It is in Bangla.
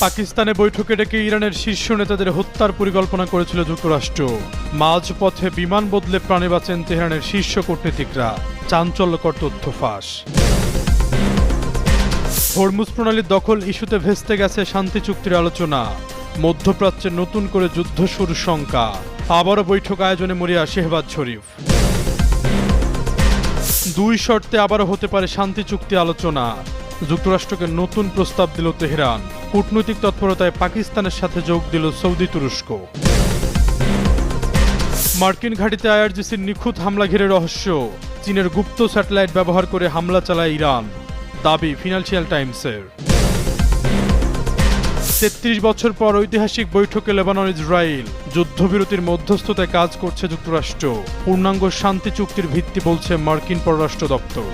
পাকিস্তানে বৈঠকে ডেকে ইরানের শীর্ষ নেতাদের হত্যার পরিকল্পনা করেছিল যুক্তরাষ্ট্র। মাঝপথে বিমান বদলে প্রাণে বাঁচেন তেহরানের শীর্ষ কূটনীতিকরা। চাঞ্চল্যকর তথ্য ফাঁস। হরমুজ প্রণালীর দখল ইস্যুতে ভেস্তে গেছে শান্তি চুক্তির আলোচনা। মধ্যপ্রাচ্যে নতুন করে যুদ্ধ শুরুর শঙ্কা। আবারও বৈঠক আয়োজনে মরিয়া শেহবাজ শরীফ। দুই শর্তে আবারও হতে পারে শান্তি চুক্তি আলোচনা। যুক্তরাষ্ট্রকে নতুন প্রস্তাব দিল তেহরান। কূটনৈতিক তৎপরতায় পাকিস্তানের সাথে যোগ দিল সৌদি তুরস্ক। মার্কিন ঘাঁটিতে আইআরজিসির নিখুঁত হামলা ঘিরে রহস্য। চীনের গুপ্ত স্যাটেলাইট ব্যবহার করে হামলা চালায় ইরান, দাবি ফিনান্সিয়াল টাইমসের। ৩৩ বছর পর ঐতিহাসিক বৈঠকে লেবানন ইসরায়েল। যুদ্ধবিরতির মধ্যস্থতায় কাজ করছে যুক্তরাষ্ট্র। পূর্ণাঙ্গ শান্তি চুক্তির ভিত্তি বলছে মার্কিন পররাষ্ট্র দপ্তর।